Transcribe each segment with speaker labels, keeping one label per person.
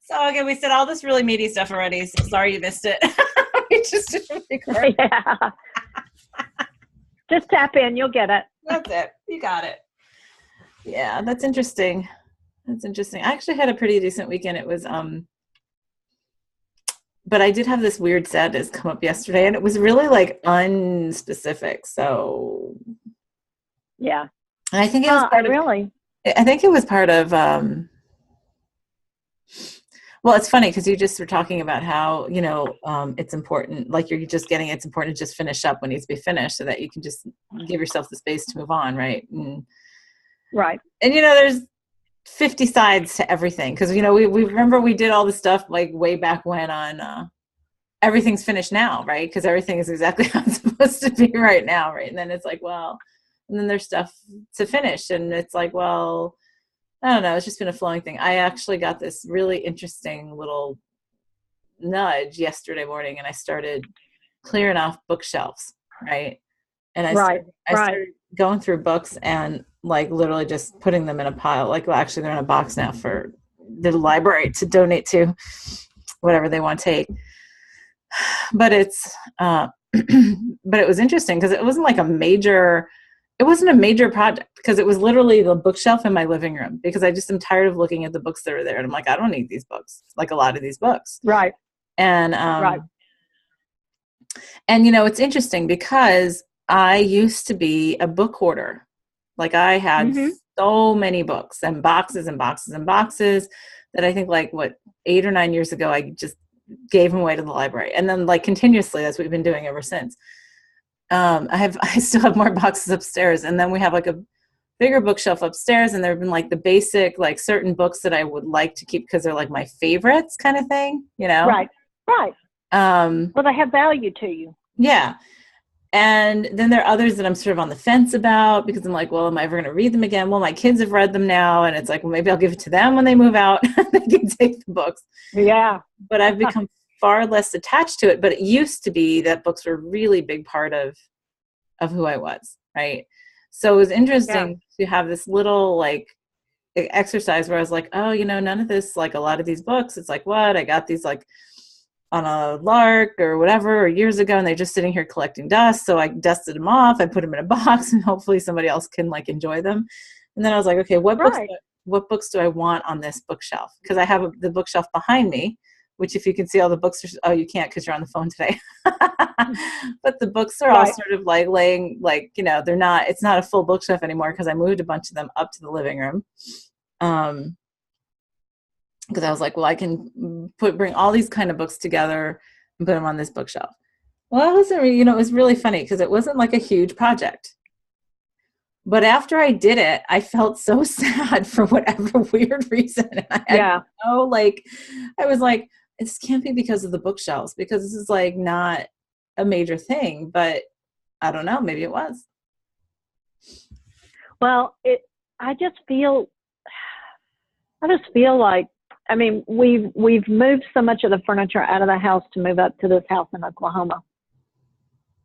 Speaker 1: So, okay, we said all this really meaty stuff already. So sorry you missed it. We just didn't record.
Speaker 2: Yeah. Just tap in. You'll get it.
Speaker 1: That's it. You got it. Yeah, that's interesting. That's interesting. I actually had a pretty decent weekend. It was, but I did have this weird sadness come up yesterday, and it was really like unspecific. So,
Speaker 2: Yeah.
Speaker 1: and I think it was part of,
Speaker 2: really.
Speaker 1: I think it was part of, well, it's funny because you just were talking about how, it's important, like you're just getting, it's important to just finish up what needs to be finished so that you can just give yourself the space to move on. Right.
Speaker 2: Right.
Speaker 1: And, there's 50 sides to everything. Cause we remember we did all the stuff like way back when on, everything's finished now. Right. Cause everything is exactly how it's supposed to be right now. Right. And then it's like, well, and then there's stuff to finish and it's like, well, I don't know. It's just been a flowing thing. I actually got this really interesting little nudge yesterday morning and I started clearing off bookshelves. Right. And I started going through books and like literally just putting them in a pile. Like, well, actually they're in a box now for the library to donate to whatever they want to take. But it's, but it was interesting because it wasn't a major project because it was literally the bookshelf in my living room because I just am tired of looking at the books that are there. And I'm like, I don't need these books, like a lot of these books.
Speaker 2: Right.
Speaker 1: And, and it's interesting because I used to be a book hoarder. Like I had so many books and boxes and boxes and boxes that I think 8 or 9 years ago, I just gave them away to the library. And then continuously, that's what we've been doing ever since. I still have more boxes upstairs. And then we have a bigger bookshelf upstairs. And there have been the basic, certain books that I would like to keep because they're my favorites kind of thing,
Speaker 2: Right. Right. Well, they have value to you.
Speaker 1: Yeah. And then there are others that I'm sort of on the fence about because I'm like, well, am I ever going to read them again? Well, my kids have read them now. And it's like, well, maybe I'll give it to them when they move out. They can take the books.
Speaker 2: Yeah.
Speaker 1: But I've become far less attached to it. But it used to be that books were a really big part of who I was. Right. So it was interesting to have this little exercise where I was like, oh, none of this, a lot of these books, it's like, what? I got these on a lark or whatever, or years ago, and they're just sitting here collecting dust. So I dusted them off. I put them in a box, and hopefully somebody else can enjoy them. And then I was like, okay, what books do I want on this bookshelf? Because I have the bookshelf behind me, which if you can see all the books, you can't because you're on the phone today. But the books are all sort of laying, they're not. It's not a full bookshelf anymore because I moved a bunch of them up to the living room. Because I was like, well, I can bring all these kind of books together and put them on this bookshelf. Well, it wasn't, it was really funny because it wasn't a huge project. But after I did it, I felt so sad for whatever weird reason. I was like, this can't be because of the bookshelves because this is not a major thing. But I don't know, maybe it was.
Speaker 2: Well, I just feel like, I mean, we've moved so much of the furniture out of the house to move up to this house in Oklahoma.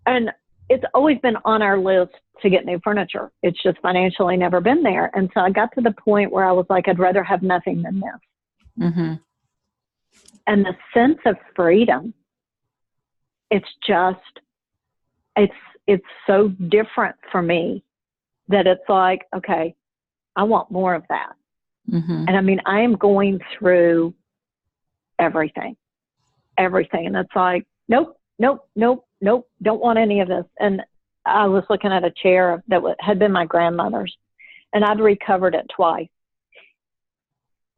Speaker 2: And it's always been on our list to get new furniture. It's just financially never been there. And so I got to the point where I was like, I'd rather have nothing than this.
Speaker 1: Mm-hmm.
Speaker 2: And the sense of freedom, it's so different for me that it's like, okay, I want more of that.
Speaker 1: Mm-hmm.
Speaker 2: And I mean, I am going through everything. And it's like, nope, don't want any of this. And I was looking at a chair that had been my grandmother's and I'd recovered it twice.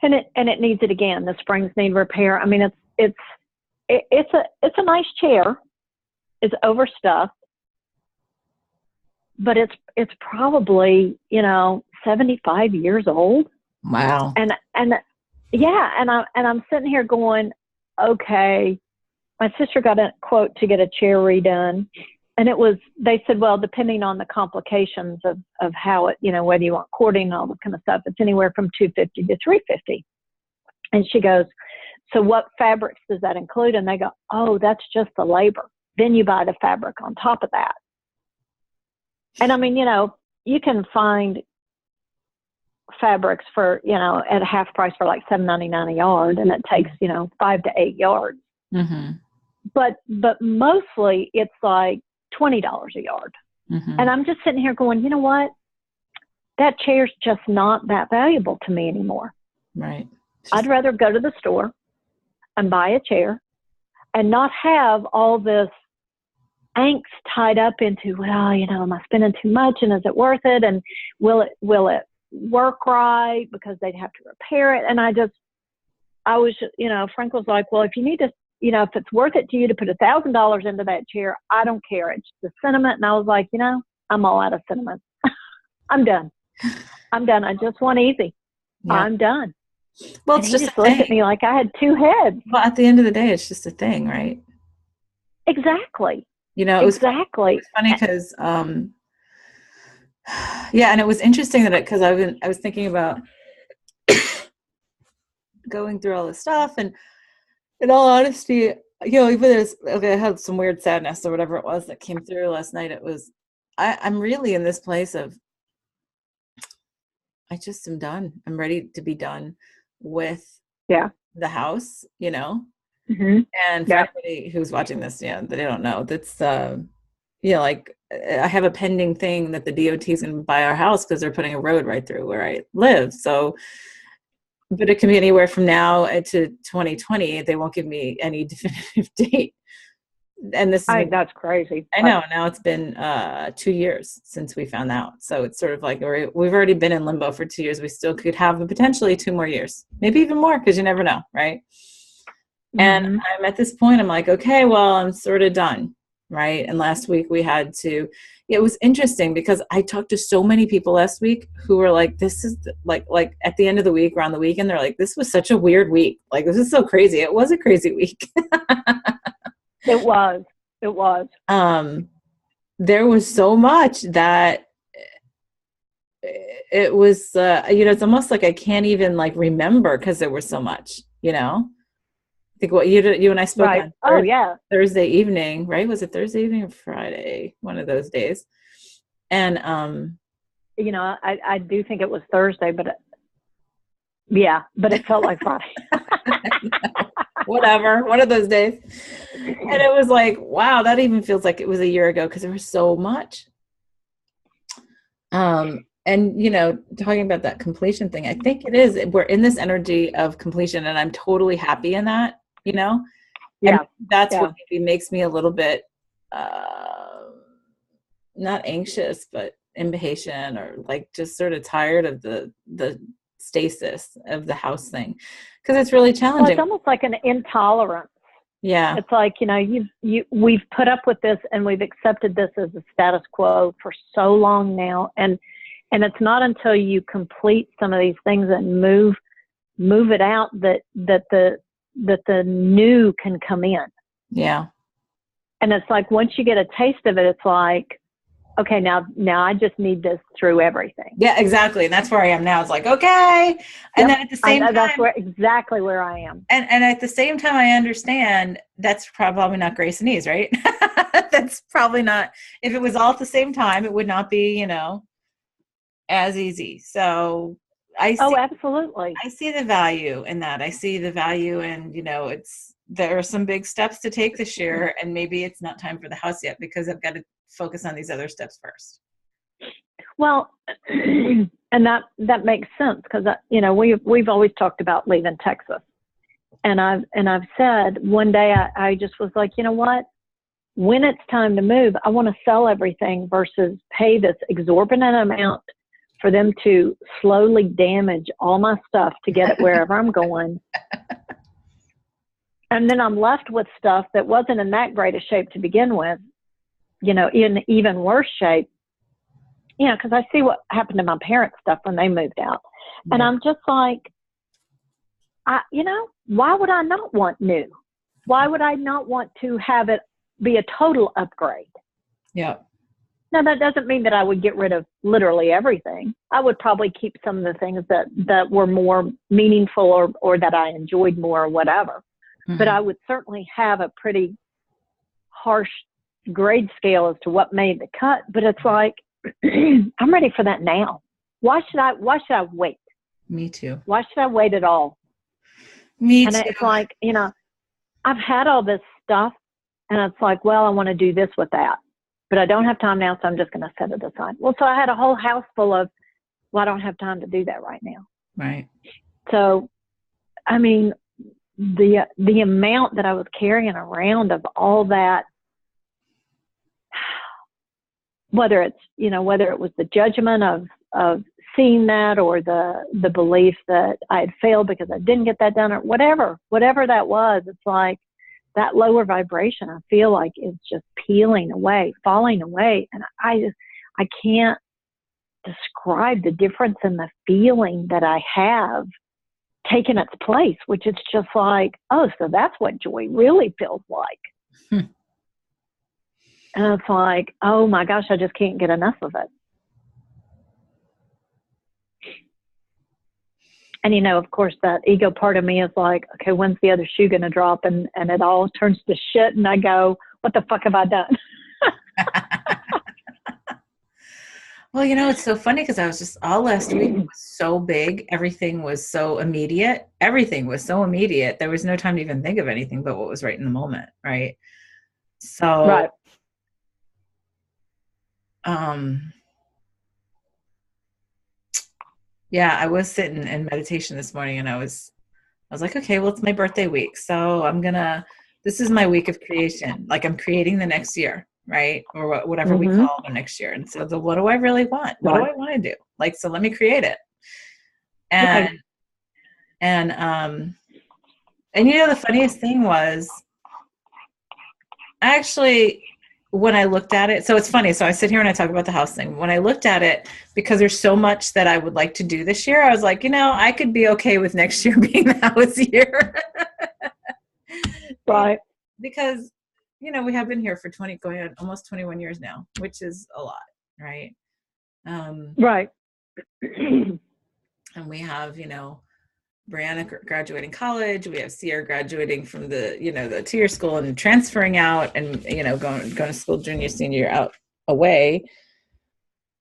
Speaker 2: And it needs it again. The springs need repair. I mean, it's a nice chair. It's overstuffed, but it's probably, 75 years old.
Speaker 1: Wow.
Speaker 2: And I'm sitting here going, okay, my sister got a quote to get a chair redone. And they said, well, depending on the complications of how it, whether you want cording and all this kind of stuff, it's anywhere from $250 to $350. And she goes, so what fabrics does that include? And they go, oh, that's just the labor. Then you buy the fabric on top of that. And I mean, you can find fabrics for, at half price for like $7.99 a yard, and it takes, 5 to 8 yards.
Speaker 1: Mm-hmm.
Speaker 2: But mostly it's like $20 a yard.
Speaker 1: Mm-hmm.
Speaker 2: And I'm just sitting here going, you know what? That chair's just not that valuable to me anymore.
Speaker 1: Right.
Speaker 2: I'd rather go to the store and buy a chair and not have all this angst tied up into, well, am I spending too much, and is it worth it? And will it work right? Because they'd have to repair it. And Frank was like, well, if you need to, if it's worth it to you to put $1,000 into that chair, I don't care. It's the sentiment. And I was like, I'm all out of sentiment. I'm done. I just want easy. Yeah. I'm done.
Speaker 1: Well,
Speaker 2: it's just looked at me like I had two heads.
Speaker 1: Well, at the end of the day, it's just a thing, right?
Speaker 2: Exactly.
Speaker 1: It was funny because, yeah, and it was interesting that because I was thinking about going through all this stuff, and in all honesty, even I had some weird sadness or whatever it was that came through last night. It was, I'm really in this place of, I just am done. I'm ready to be done with the house,
Speaker 2: Mm-hmm.
Speaker 1: And for anybody who's watching this, they don't know. That's, like I have a pending thing that the DOT is going to buy our house because they're putting a road right through where I live. So, but it can be anywhere from now to 2020. They won't give me any definitive date. And
Speaker 2: that's crazy.
Speaker 1: I know. Now it's been 2 years since we found out. So it's sort of like we've already been in limbo for 2 years. We still could have potentially 2 more years, maybe even more, because you never know, right? Mm-hmm. And I'm at this point, I'm like, okay, well, I'm sort of done, right? And last week we had to, it was interesting because I talked to so many people last week who were like, this is like at the end of the week or on the weekend, they're like, this was such a weird week. Like, this is so crazy. It was a crazy week.
Speaker 2: It was.
Speaker 1: There was so much that it was, it's almost like I can't even remember because there was so much, I think what you and I spoke on Thursday evening, right? Was it Thursday evening or Friday? One of those days. And,
Speaker 2: I do think it was Thursday, but it felt like Friday.
Speaker 1: Whatever, one of those days. And it was like, wow, that even feels like it was a year ago because there was so much. And, talking about that completion thing, I think it is, we're in this energy of completion, and I'm totally happy in that,
Speaker 2: Yeah.
Speaker 1: And that's what maybe makes me a little bit, not anxious, but impatient, or just sort of tired of the stasis of the house thing, because it's really challenging.
Speaker 2: Well, it's almost like an intolerance.
Speaker 1: Yeah.
Speaker 2: It's like, we've put up with this and we've accepted this as a status quo for so long now. And it's not until you complete some of these things and move it out that the new can come in.
Speaker 1: Yeah.
Speaker 2: And it's like, once you get a taste of it, it's like, okay, now I just need this through everything.
Speaker 1: Yeah, exactly. And that's where I am now. It's like, okay. And then at the same time,
Speaker 2: that's exactly where I am.
Speaker 1: And at the same time, I understand that's probably not grace and ease, right? That's probably not, if it was all at the same time, it would not be, as easy. So
Speaker 2: absolutely.
Speaker 1: I see the value in that. I see the value in, there are some big steps to take this year, and maybe it's not time for the house yet because I've got to focus on these other steps first.
Speaker 2: Well, and that makes sense because we've always talked about leaving Texas, and I've said one day I just was like, you know what, when it's time to move, I want to sell everything versus pay this exorbitant amount for them to slowly damage all my stuff to get it wherever I'm going. And then I'm left with stuff that wasn't in that great a shape to begin with, in even worse shape, because I see what happened to my parents' stuff when they moved out. Yeah. And I'm just like, why would I not want new? Why would I not want to have it be a total upgrade?
Speaker 1: Yeah.
Speaker 2: Now, that doesn't mean that I would get rid of literally everything. I would probably keep some of the things that were more meaningful or that I enjoyed more or whatever. Mm-hmm. But I would certainly have a pretty harsh grade scale as to what made the cut. But it's like, I'm ready for that now. why should I wait?
Speaker 1: Me too.
Speaker 2: Why should I wait at all?
Speaker 1: Me
Speaker 2: And
Speaker 1: too.
Speaker 2: it's like, I've had all this stuff, and it's like, well, I want to do this with that, but I don't have time now, so I'm just going to set it aside. Well, so I had a whole house full of, well, I don't have time to do that right now.
Speaker 1: Right.
Speaker 2: So, I mean, the amount that I was carrying around of all that, whether it was the judgment of seeing that, or the belief that I had failed because I didn't get that done, or whatever that was, it's like that lower vibration, I feel like, is just peeling away, falling away. And I can't describe the difference in the feeling that I have taken its place, which is just like, oh, so that's what joy really feels like.
Speaker 1: Hmm.
Speaker 2: And it's like, oh my gosh, I just can't get enough of it. And, of course, that ego part of me is like, okay, when's the other shoe going to drop? And it all turns to shit. And I go, what the fuck have I done?
Speaker 1: Well, it's so funny because I was just all last week was so big. Everything was so immediate. Everything was so immediate. There was no time to even think of anything but what was right in the moment. Right. So,
Speaker 2: right.
Speaker 1: Yeah, I was sitting in meditation this morning, and I was like, okay, well, it's my birthday week. So this is my week of creation. Like, I'm creating the next year, right? Or whatever we call the next year. And so what do I really want? What do I want to do? Like, so let me create it. And, and the funniest thing was, actually, when I looked at it, so it's funny. So I sit here and I talk about the house thing. When I looked at it, because there's so much that I would like to do this year, I was like, I could be okay with next year being the house year.
Speaker 2: Right.
Speaker 1: Because, we have been here for going on almost 21 years now, which is a lot. Right.
Speaker 2: Right.
Speaker 1: And we have, Brianna graduating college. We have Sierra graduating from the 2-year school and transferring out, and going to school junior, senior year out away.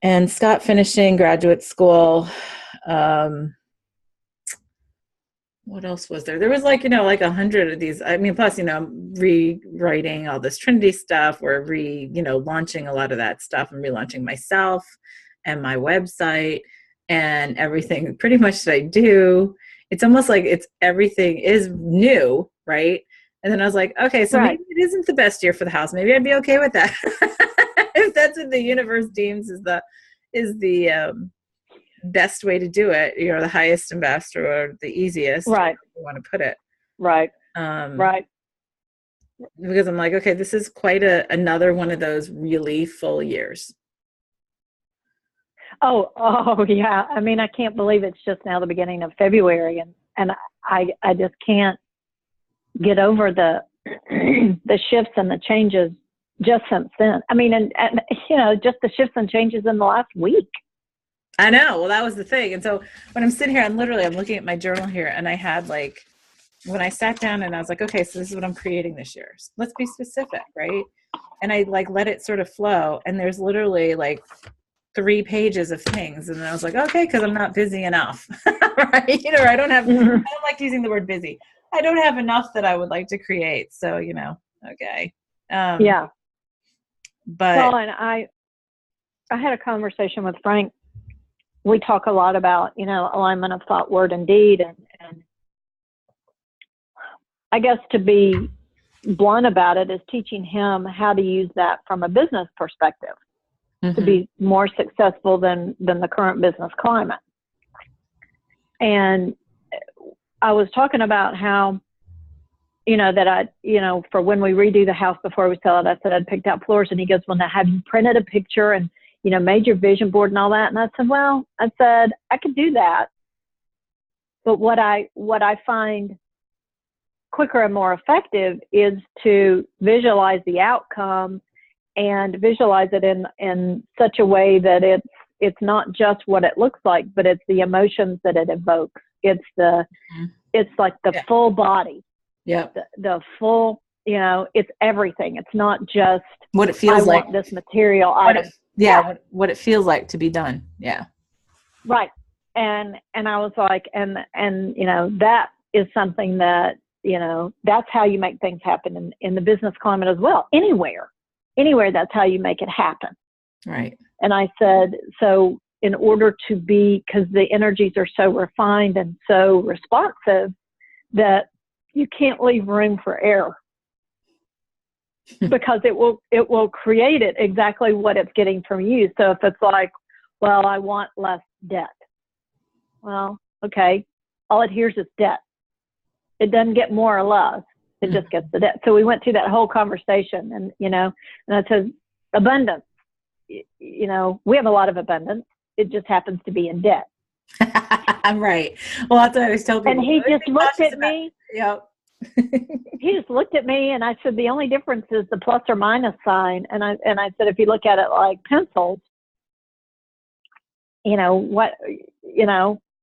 Speaker 1: And Scott finishing graduate school. What else was there? There was like 100 of these. I mean, plus rewriting all this Trinity stuff. We're launching a lot of that stuff, and relaunching myself and my website and everything pretty much that I do. It's almost like everything is new, right? And then I was like, okay, so maybe it isn't the best year for the house. Maybe I'd be okay with that. If that's what the universe deems is the best way to do it, the highest and best, or the easiest,
Speaker 2: right?
Speaker 1: You want to put it,
Speaker 2: right?
Speaker 1: Right. Because I'm like, okay, this is quite another one of those really full years.
Speaker 2: Oh yeah. I mean, I can't believe it's just now the beginning of February, and I just can't get over the the shifts and the changes just since then. I mean, and just the shifts and changes in the last week.
Speaker 1: I know. Well, that was the thing. And so when I'm sitting here, I'm looking at my journal here, and I had when I sat down and I was like, okay, so this is what I'm creating this year. Let's be specific, right? And I let it sort of flow, and there's literally 3 pages of things, and then I was like, okay, because I'm not busy enough, right? Or I don't like using the word busy. I don't have enough that I would like to create. So okay.
Speaker 2: Yeah.
Speaker 1: But
Speaker 2: well, and I had a conversation with Frank. We talk a lot about alignment of thought, word, and deed, and I guess, to be blunt about it, is teaching him how to use that from a business perspective. To be more successful than the current business climate. And I was talking about how, that I, for when we redo the house before we sell it, I said I'd picked out floors, and he goes, well, now have you printed a picture and, made your vision board and all that? And I said, well, I could do that. But what I find quicker and more effective is to visualize the outcome, and visualize it in such a way that it's not just what it looks like, but it's the emotions that it evokes. It's like the full body.
Speaker 1: Yeah.
Speaker 2: The full, it's everything. It's not just
Speaker 1: what it feels
Speaker 2: I want this material item.
Speaker 1: What it feels like to be done. Yeah.
Speaker 2: Right. And I was like, and that is something that, that's how you make things happen in the business climate as well. Anywhere, that's how you make it happen.
Speaker 1: Right.
Speaker 2: And I said, so in order to be, because the energies are so refined and so responsive, that you can't leave room for error, because it will create it exactly what it's getting from you. So if it's like, well, I want less debt. Well, okay, all it hears is debt. It doesn't get more or less. It just gets the debt. So we went through that whole conversation, and and I said, abundance. We have a lot of abundance. It just happens to be in debt.
Speaker 1: I'm right. Well, that's what I always tell people.
Speaker 2: And he just looked at me.
Speaker 1: Yep.
Speaker 2: He just looked at me, and I said, the only difference is the plus or minus sign. And I said, if you look at it like pencils,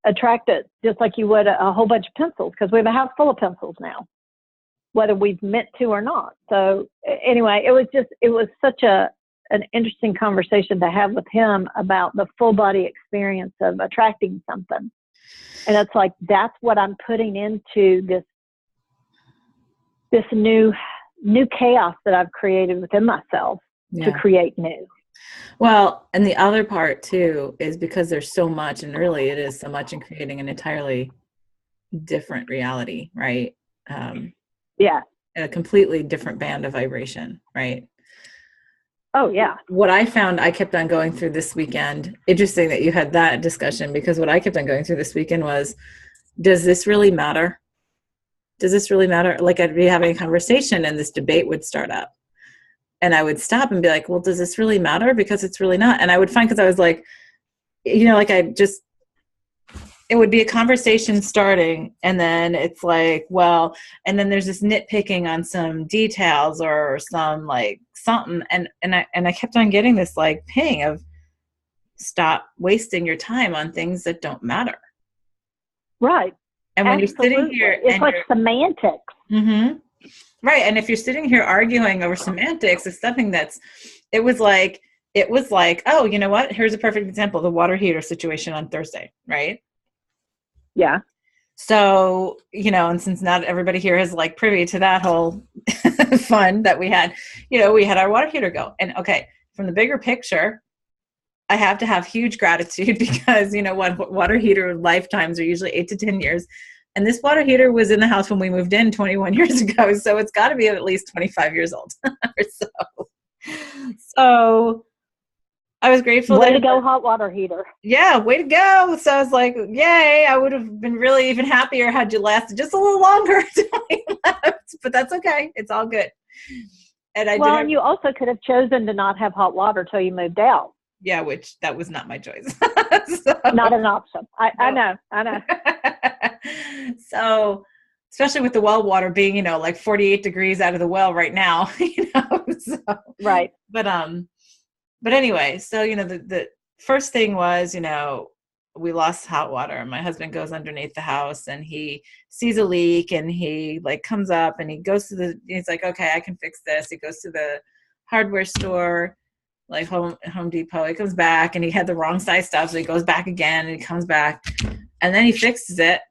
Speaker 2: attract it just like you would a whole bunch of pencils, because we have a house full of pencils now, whether we've meant to or not. So anyway, it was such an interesting conversation to have with him about the full body experience of attracting something. And it's like, that's what I'm putting into this new chaos that I've created within myself to create new.
Speaker 1: Well, and the other part too is because there's so much, and really it is so much, in creating an entirely different reality, right?
Speaker 2: Yeah.
Speaker 1: A completely different band of vibration, right?
Speaker 2: Oh, yeah.
Speaker 1: What I found I kept on going through this weekend, interesting that you had that discussion, because what I kept on going through this weekend was, does this really matter? Does this really matter? Like, I'd be having a conversation and this debate would start up. And I would stop and be like, well, does this really matter? Because it's really not. And I would find, because I was like, it would be a conversation starting, and then it's like, well, and then there's this nitpicking on some details or some like something. And I kept on getting this like ping of, stop wasting your time on things that don't matter.
Speaker 2: Right.
Speaker 1: And when
Speaker 2: Absolutely.
Speaker 1: you're sitting here,
Speaker 2: it's like semantics.
Speaker 1: Mm-hmm. Right. And if you're sitting here arguing over semantics, it's something it was like, oh, you know what? Here's a perfect example, the water heater situation on Thursday, right?
Speaker 2: Yeah.
Speaker 1: So, and since not everybody here is like privy to that whole fun that we had, we had our water heater go. And okay, from the bigger picture, I have to have huge gratitude, because, water heater lifetimes are usually 8 to 10 years. And this water heater was in the house when we moved in 21 years ago. So it's got to be at least 25 years old or so. So I was grateful.
Speaker 2: Way to go, hot water heater.
Speaker 1: Yeah, way to go. So I was like, yay. I would have been really even happier had you lasted just a little longer until we left. But that's okay. It's all good. And
Speaker 2: and you also could have chosen to not have hot water till you moved out.
Speaker 1: Yeah, which that was not my choice.
Speaker 2: Not an option. I know.
Speaker 1: So, especially with the well water being, like 48 degrees out of the well right now, so,
Speaker 2: right.
Speaker 1: But anyway, so, the first thing was, we lost hot water, and my husband goes underneath the house and he sees a leak, and he like comes up and he goes to he's like, okay, I can fix this. He goes to the hardware store, like Home Depot. He comes back and he had the wrong size stuff. So he goes back again and he comes back, and then he fixes it,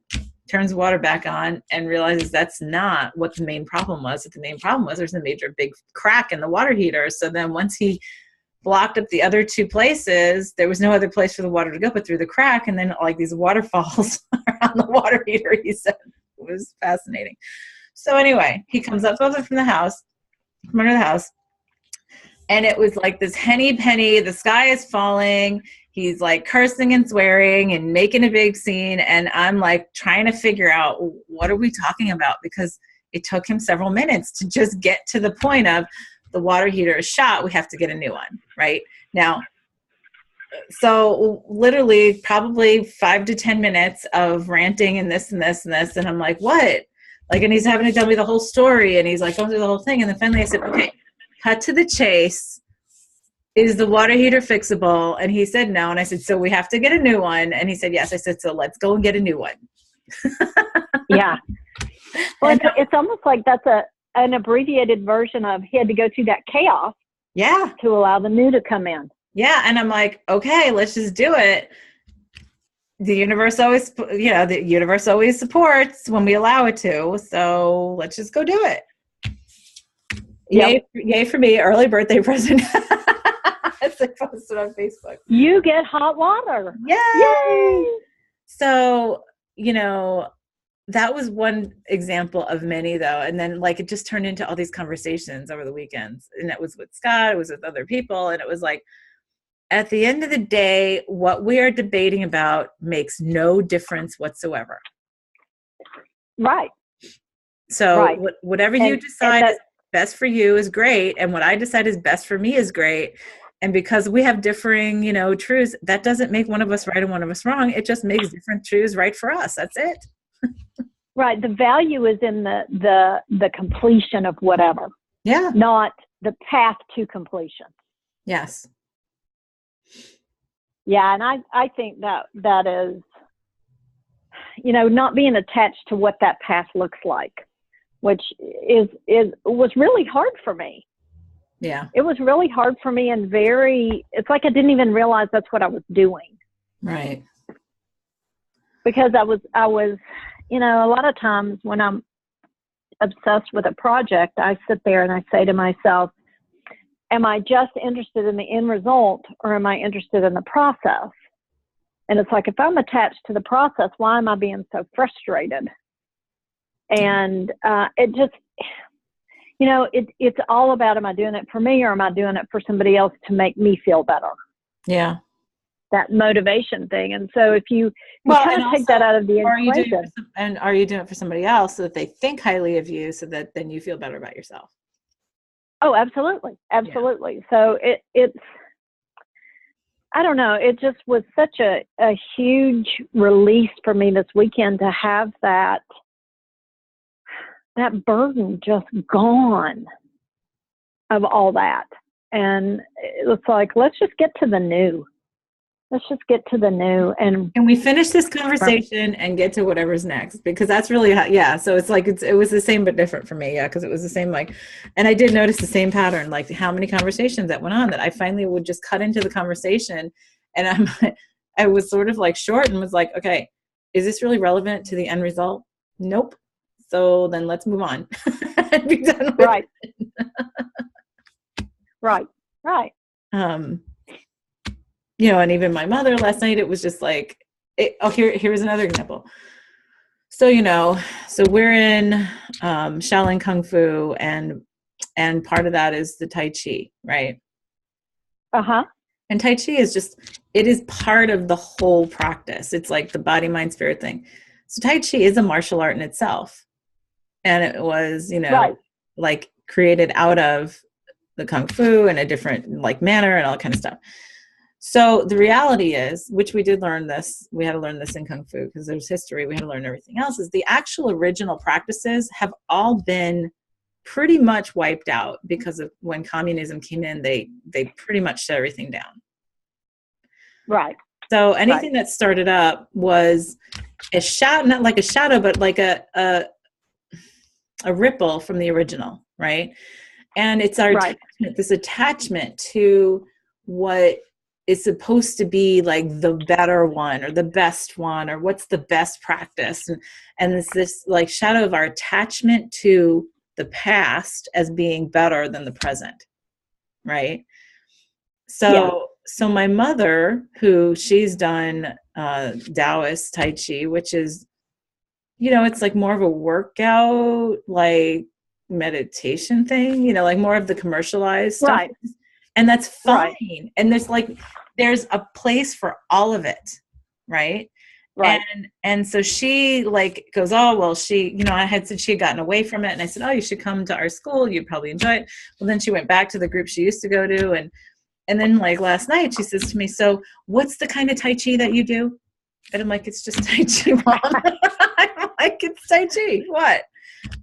Speaker 1: turns the water back on, and realizes that's not what the main problem was. The main problem was there's a major big crack in the water heater. So then once he blocked up the other two places, there was no other place for the water to go but through the crack. And then like these waterfalls around the water heater, he said. It was fascinating. So anyway, he comes up from the house, from under the house, and it was like this henny penny, the sky is falling. He's like cursing and swearing and making a big scene. And I'm like trying to figure out, what are we talking about? Because it took him several minutes to just get to the point of, the water heater is shot. We have to get a new one right now. So literally probably 5 to 10 minutes of ranting and this and this and this. And I'm like, what? Like, and he's having to tell me the whole story, and he's like going through the whole thing. And then finally I said, okay, cut to the chase. Is the water heater fixable? And he said no. And I said, so we have to get a new one. And he said, yes. I said, so let's go and get a new one.
Speaker 2: Yeah. Well, it's almost like that's an abbreviated version of, he had to go through that chaos.
Speaker 1: Yeah.
Speaker 2: To allow the new to come in.
Speaker 1: Yeah. And I'm like, okay, let's just do it. the universe always, the universe always supports when we allow it to. So let's just go do it.
Speaker 2: Yep.
Speaker 1: Yay for me, early birthday present. As I posted on Facebook.
Speaker 2: You get hot water.
Speaker 1: Yay!
Speaker 2: Yay!
Speaker 1: So, that was one example of many, though. And then it just turned into all these conversations over the weekends. And it was with Scott, it was with other people. And it was like, at the end of the day, what we are debating about makes no difference whatsoever.
Speaker 2: Right.
Speaker 1: So whatever you decide is best for you is great. And what I decide is best for me is great. And because we have differing, truths, that doesn't make one of us right and one of us wrong. It just makes different truths right for us. That's it.
Speaker 2: Right. The value is in the completion of whatever.
Speaker 1: Yeah.
Speaker 2: Not the path to completion.
Speaker 1: Yes.
Speaker 2: Yeah. And I think that is, not being attached to what that path looks like, which was really hard for me.
Speaker 1: Yeah.
Speaker 2: It was really hard for me and it's like I didn't even realize that's what I was doing.
Speaker 1: Right.
Speaker 2: Because I was, a lot of times when I'm obsessed with a project, I sit there and I say to myself, am I just interested in the end result or am I interested in the process? And it's like, if I'm attached to the process, why am I being so frustrated? And it just, it's all about, am I doing it for me or am I doing it for somebody else to make me feel better?
Speaker 1: Yeah.
Speaker 2: That motivation thing. And so if you kind of take that out of the equation.
Speaker 1: Are you doing it for somebody else so that they think highly of you so that then you feel better about yourself?
Speaker 2: Oh, absolutely. Absolutely. Yeah. So it's, I don't know, it just was such a huge release for me this weekend to have that burden just gone of all that. And it's like, let's just get to the new. And
Speaker 1: can we finish this conversation and get to whatever's next? Because that's really so it's like it was the same but different for me. Because it was the same, and I did notice the same pattern, like how many conversations that went on that I finally would just cut into the conversation, and I was sort of short and was like, okay, is this really relevant to the end result? Nope. So then let's move on and be done with it.
Speaker 2: Right.
Speaker 1: And even my mother last night, it was just here's another example. So, so we're in Shaolin Kung Fu and part of that is the Tai Chi, right?
Speaker 2: Uh-huh.
Speaker 1: And Tai Chi is it is part of the whole practice. It's like the body, mind, spirit thing. So Tai Chi is a martial art in itself. And it was, created out of the Kung Fu in a different manner and all kind of stuff. So the reality is, which we did learn this, we had to learn this in Kung Fu because there's history, we had to learn everything else, is the actual original practices have all been pretty much wiped out because of when communism came in, they pretty much shut everything down.
Speaker 2: Right.
Speaker 1: So anything that started up was a shadow, not like a shadow, but like a ripple from the original, right? And it's our attachment, this attachment to what is supposed to be the better one or the best one or what's the best practice. And it's this shadow of our attachment to the past as being better than the present, right? So my mother, who she's done Taoist Tai Chi, which is, it's more of a workout, meditation thing, more of the commercialized stuff.
Speaker 2: Right.
Speaker 1: And that's fine. Right. And there's a place for all of it. Right.
Speaker 2: Right.
Speaker 1: And so she goes, oh, well, she, I had said she had gotten away from it. And I said, oh, you should come to our school. You'd probably enjoy it. Well, then she went back to the group she used to go to. And then last night she says to me, so what's the kind of Tai Chi that you do? And I'm like, it's just Tai Chi, Mom. I'm like, it's Tai Chi. What?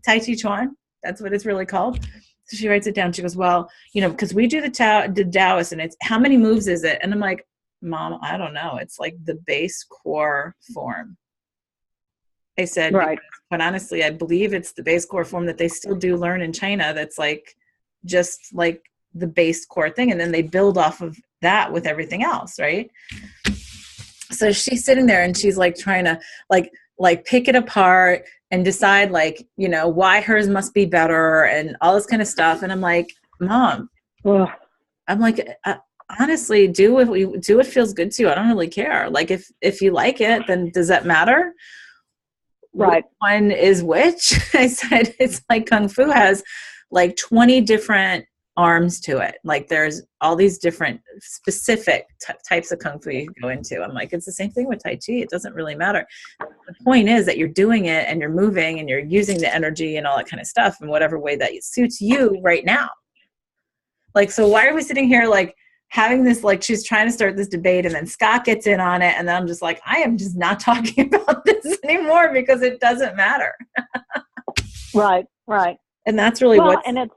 Speaker 1: Tai Chi Chuan. That's what it's really called. So she writes it down. She goes, well, because we do the Taoist and it's how many moves is it? And I'm like, Mom, I don't know. It's the base core form. I said, but honestly, I believe it's the base core form that they still do learn in China. That's just the base core thing. And then they build off of that with everything else. Right. So she's sitting there and she's like trying to like pick it apart and decide like, you know, why hers must be better and all this kind of stuff. And I'm like, Mom,
Speaker 2: Ugh.
Speaker 1: I'm like, honestly, do what feels good to you. I don't really care. Like if you like it, then does that matter?
Speaker 2: Right.
Speaker 1: Which one is which? I said, it's like Kung Fu has like 20 different arms to it. Like there's all these different specific types of Kung Fu you can go into. I'm like, it's the same thing with Tai Chi. It doesn't really matter. The point is that you're doing it and you're moving and you're using the energy and all that kind of stuff in whatever way that suits you right now. Like, so why are we sitting here like having this, like she's trying to start this debate and then Scott gets in on it. And then I'm just like, I am just not talking about this anymore because it doesn't matter.
Speaker 2: Right. Right.
Speaker 1: And that's really
Speaker 2: and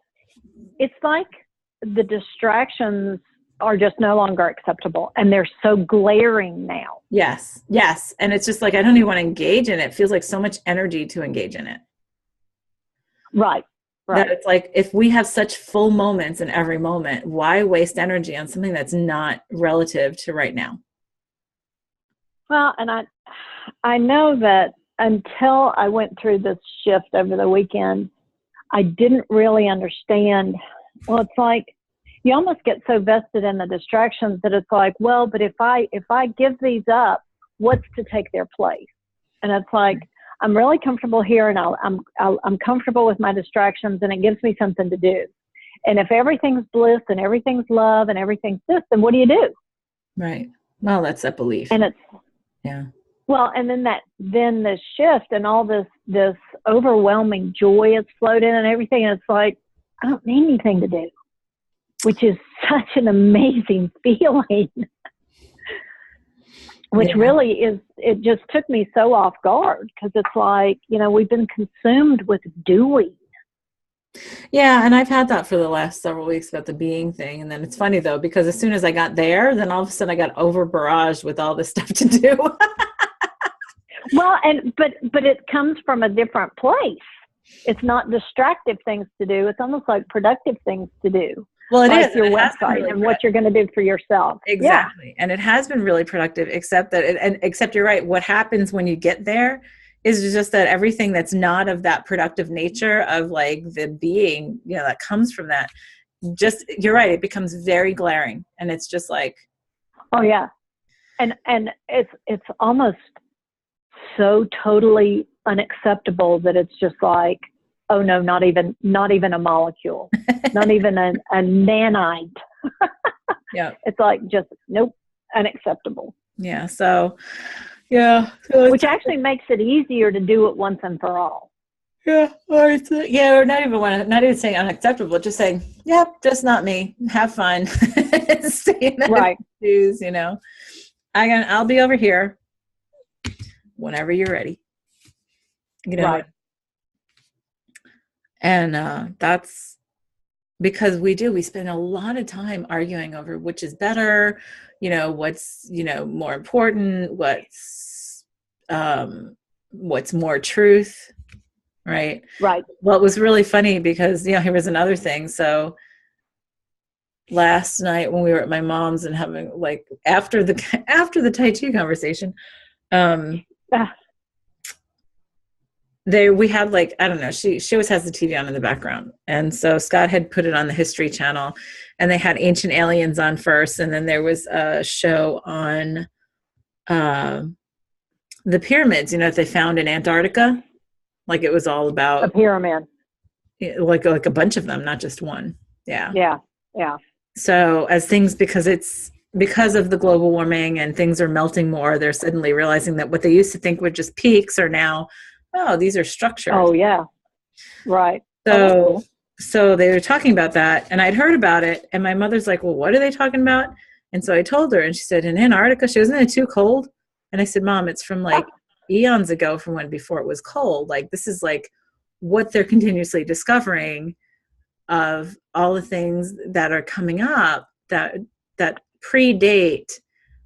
Speaker 2: it's like the distractions are just no longer acceptable and they're so glaring now.
Speaker 1: Yes. Yes. And it's just like, I don't even want to engage in it. It feels like so much energy to engage in it.
Speaker 2: Right. Right.
Speaker 1: That it's like, if we have such full moments in every moment, why waste energy on something that's not relative to right now?
Speaker 2: Well, and I know that until I went through this shift over the weekend, I didn't really understand. Well, it's like you almost get so vested in the distractions that it's like, well, but if I give these up, what's to take their place? And it's like, I'm really comfortable here, and I'm comfortable with my distractions, and it gives me something to do. And if everything's bliss and everything's love and everything's this, then what do you do?
Speaker 1: Right. Well, that's that belief.
Speaker 2: And it's
Speaker 1: yeah.
Speaker 2: Well, and then the shift and all this overwhelming joy has flowed in and everything. And it's like, I don't need anything to do, which is such an amazing feeling. Which really is, it just took me so off guard because it's like, you know, we've been consumed with doing.
Speaker 1: Yeah, and I've had that for the last several weeks about the being thing. And then it's funny though, because as soon as I got there, then all of a sudden I got over barraged with all this stuff to do.
Speaker 2: Well, but it comes from a different place. It's not distractive things to do. It's almost like productive things to do.
Speaker 1: Well, it
Speaker 2: like
Speaker 1: is.
Speaker 2: Your
Speaker 1: and
Speaker 2: website
Speaker 1: really
Speaker 2: and what you're going to do for yourself.
Speaker 1: Exactly.
Speaker 2: Yeah.
Speaker 1: And it has been really productive, except you're right. What happens when you get there is just that everything that's not of that productive nature of like the being, you know, that comes from that, just, you're right. It becomes very glaring and it's just like,
Speaker 2: oh yeah. And it's almost so totally unacceptable that it's just like, oh no, not even a molecule, not even a nanite.
Speaker 1: Yeah.
Speaker 2: It's like, just, nope, unacceptable.
Speaker 1: Yeah. So, yeah. So
Speaker 2: which actually makes it easier to do it once and for all.
Speaker 1: Yeah. Or or not even saying unacceptable, just saying, yep, just not me. Have fun.
Speaker 2: Right.
Speaker 1: Shoes, you know, I'll be over here whenever you're ready. You know,
Speaker 2: right.
Speaker 1: And that's because we spend a lot of time arguing over which is better, you know, what's, you know, more important, what's more truth, right?
Speaker 2: Right.
Speaker 1: Well, it was really funny because, you know, here was another thing. So last night when we were at my mom's and having like after the Tai Chi conversation, we had like, I don't know, she always has the TV on in the background. And so Scott had put it on the History Channel and they had Ancient Aliens on first. And then there was a show on the pyramids, you know, that they found in Antarctica. Like it was all about
Speaker 2: a pyramid.
Speaker 1: Like a bunch of them, not just one. Yeah.
Speaker 2: Yeah. Yeah.
Speaker 1: So because of the global warming and things are melting more, they're suddenly realizing that what they used to think were just peaks are now, oh, these are structures.
Speaker 2: Oh, yeah. Right.
Speaker 1: So they were talking about that, and I'd heard about it, and my mother's like, well, what are they talking about? And so I told her, and she said, in Antarctica, isn't it too cold? And I said, Mom, it's from like eons ago, from when before it was cold. Like, this is like what they're continuously discovering of all the things that are coming up that predate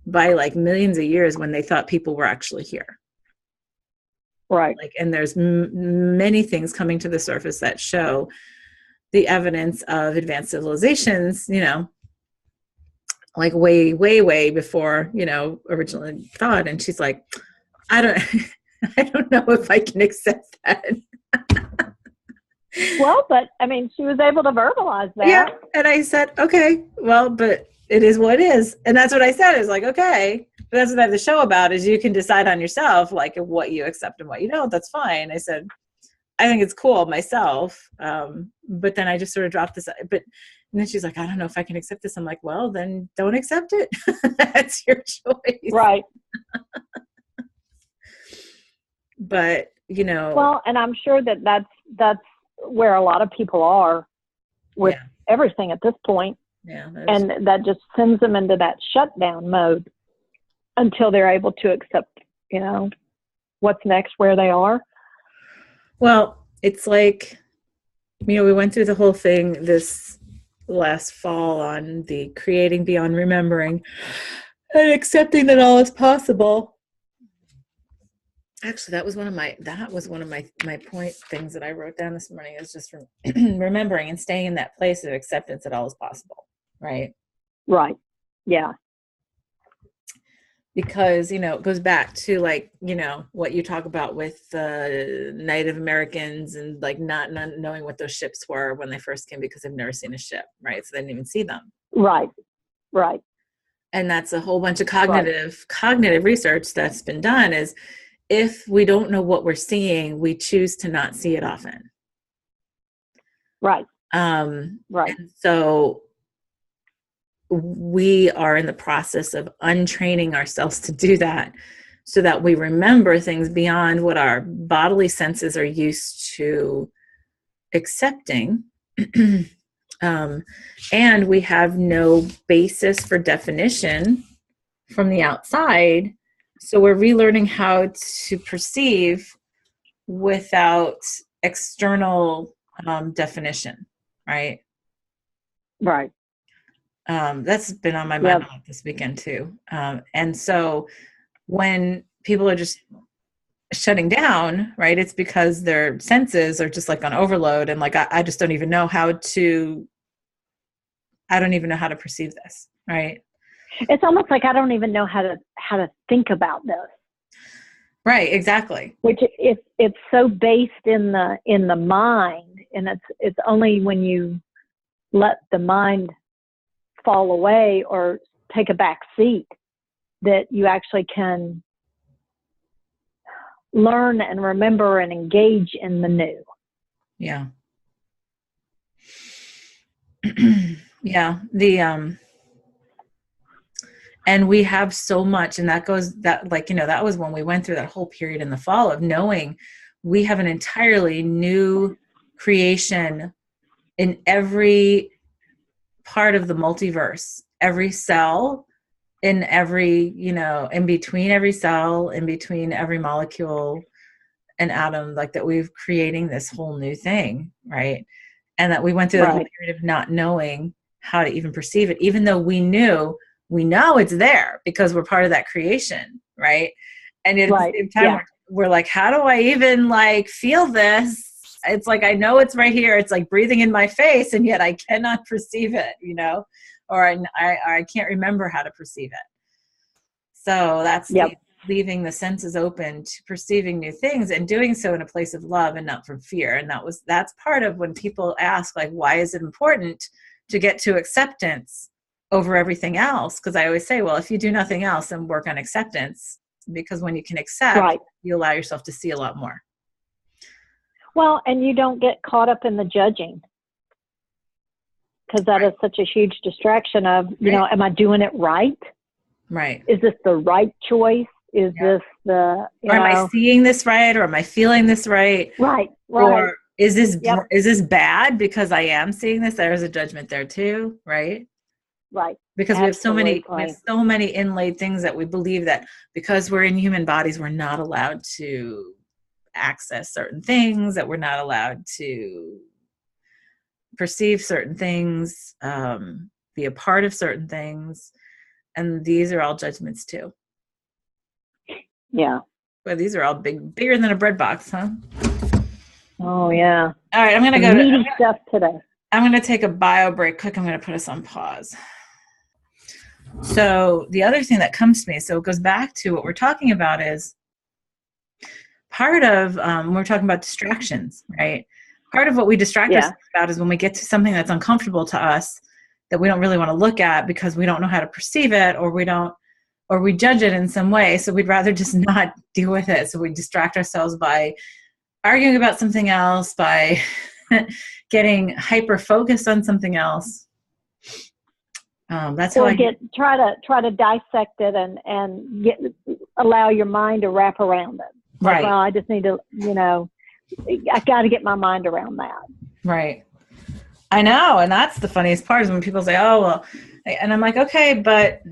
Speaker 1: by like millions of years when they thought people were actually here.
Speaker 2: Right.
Speaker 1: Like, and there's many things coming to the surface that show the evidence of advanced civilizations, you know, like way, way, way before, originally thought. And she's like, I don't, I don't know if I can accept that.
Speaker 2: Well, but I mean, she was able to verbalize that.
Speaker 1: Yeah. And I said, okay, well, but it is what it is. And that's what I said. Is like, okay, but that's what I have the show about, is you can decide on yourself, like what you accept and what you don't. That's fine. I said, I think it's cool myself. But then I just sort of dropped this, and then she's like, I don't know if I can accept this. I'm like, well, then don't accept it. That's your choice.
Speaker 2: Right.
Speaker 1: But,
Speaker 2: Well, and I'm sure that's where a lot of people are with everything at this point.
Speaker 1: Yeah.
Speaker 2: And that just sends them into that shutdown mode until they're able to accept, what's next, where they are.
Speaker 1: Well, it's like, we went through the whole thing this last fall on the creating beyond remembering and accepting that all is possible. Actually, that was one of my point things that I wrote down this morning, is just remembering and staying in that place of acceptance that all is possible. Right.
Speaker 2: Right. Yeah.
Speaker 1: Because, it goes back to like, what you talk about with Native Americans and like not knowing what those ships were when they first came, because they've never seen a ship. Right. So they didn't even see them.
Speaker 2: Right. Right.
Speaker 1: And that's a whole bunch of cognitive research that's been done, is if we don't know what we're seeing, we choose to not see it often.
Speaker 2: Right.
Speaker 1: Right. And so we are in the process of untraining ourselves to do that, so that we remember things beyond what our bodily senses are used to accepting. And we have no basis for definition from the outside. So we're relearning how to perceive without external definition, right?
Speaker 2: Right.
Speaker 1: That's been on my mind a lot this weekend too. And so when people are just shutting down, right, it's because their senses are just like on overload, and like I just don't even know how to perceive this, right?
Speaker 2: It's almost like I don't even know how to think about this.
Speaker 1: Right, exactly.
Speaker 2: Which it's so based in the mind, and it's only when you let the mind fall away or take a back seat that you actually can learn and remember and engage in the new.
Speaker 1: Yeah. Yeah. And we have so much, and that was when we went through that whole period in the fall of knowing we have an entirely new creation in every part of the multiverse, every cell, in every, in between every cell, in between every molecule and atom, like that we're creating this whole new thing, right? And that we went through the whole period of not knowing how to even perceive it, even though we know it's there because we're part of that creation, right? And at the same time, we're like, how do I even like feel this? It's like, I know it's right here. It's like breathing in my face, and yet I cannot perceive it, or I can't remember how to perceive it. So that's leaving the senses open to perceiving new things, and doing so in a place of love and not from fear. And that's part of when people ask, like, why is it important to get to acceptance over everything else? Because I always say, well, if you do nothing else, then work on acceptance, because when you can accept, you allow yourself to see a lot more. Well,
Speaker 2: and you don't get caught up in the judging, because that is such a huge distraction of, am I doing it right?
Speaker 1: Right.
Speaker 2: Is this the right choice? Is this the,
Speaker 1: or am I seeing this right? Or am I feeling this right?
Speaker 2: Right.
Speaker 1: Or is this bad because I am seeing this? There's a judgment there too, right?
Speaker 2: Right.
Speaker 1: Because we have so many inlaid things that we believe that because we're in human bodies, we're not allowed to access certain things, that we're not allowed to perceive certain things, be a part of certain things. And these are all judgments too.
Speaker 2: Yeah.
Speaker 1: Well, these are all bigger than a bread box, huh?
Speaker 2: Oh yeah.
Speaker 1: All right, I'm going to
Speaker 2: go to stuff today.
Speaker 1: I'm going to take a bio break quick. I'm going to put us on pause. So the other thing that comes to me, so it goes back to what we're talking about is part of, when we're talking about distractions, right? Part of what we distract
Speaker 2: Yeah.
Speaker 1: ourselves about is when we get to something that's uncomfortable to us that we don't really want to look at because we don't know how to perceive it, or we judge it in some way. So we'd rather just not deal with it. So we distract ourselves by arguing about something else, by getting hyper focused on something else. That's how
Speaker 2: Or
Speaker 1: I
Speaker 2: try to dissect it and allow your mind to wrap around it. Like,
Speaker 1: right.
Speaker 2: well, I just need to, I got to get my mind around that.
Speaker 1: Right. I know. And that's the funniest part is when people say, oh, well, and I'm like, okay, but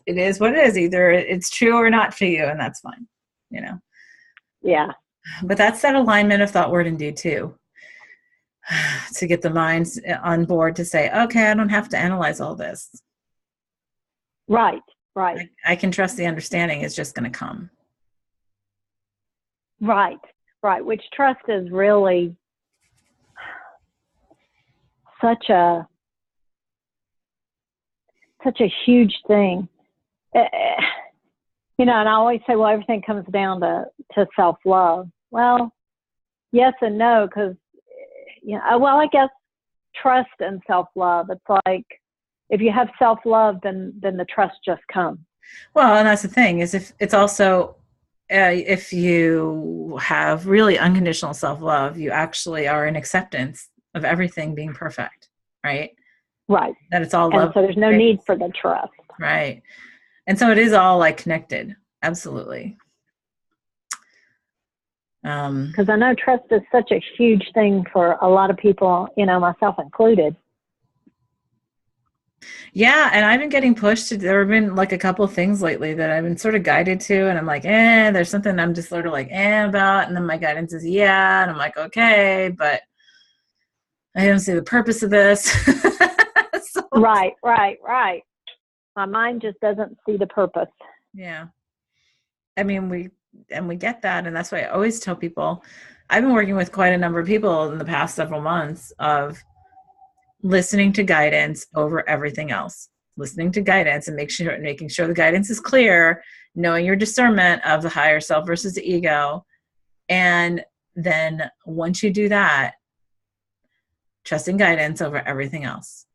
Speaker 1: it is what it is. Either it's true or not for you. And that's fine,
Speaker 2: Yeah.
Speaker 1: But that's that alignment of thought, word, and deed too, to get the minds on board to say, okay, I don't have to analyze all this.
Speaker 2: Right. Right.
Speaker 1: I can trust the understanding is just going to come.
Speaker 2: Right. Right. Which trust is really such a huge thing. And I always say, well, everything comes down to self-love. Well, yes and no, because, well, I guess trust and self-love, it's like, if you have self-love, then the trust just comes.
Speaker 1: Well, and that's the thing is if it's also, if you have really unconditional self-love, you actually are in acceptance of everything being perfect, right?
Speaker 2: Right.
Speaker 1: That it's all
Speaker 2: And
Speaker 1: love.
Speaker 2: so there's no need for the trust.
Speaker 1: Right. And so it is all like connected. Absolutely.
Speaker 2: Because I know trust is such a huge thing for a lot of people, myself included.
Speaker 1: Yeah, and I've been getting pushed to, there have been like a couple of things lately that I've been sort of guided to, and I'm like, there's something I'm just sort of like, about, and then my guidance is, yeah, and I'm like, okay, but I don't see the purpose of this. So,
Speaker 2: Right. My mind just doesn't see the purpose.
Speaker 1: yeah. I mean, we get that, and that's why I always tell people, I've been working with quite a number of people in the past several months of listening to guidance over everything else. Listening to guidance and making sure the guidance is clear, knowing your discernment of the higher self versus the ego. And then once you do that, trusting guidance over everything else.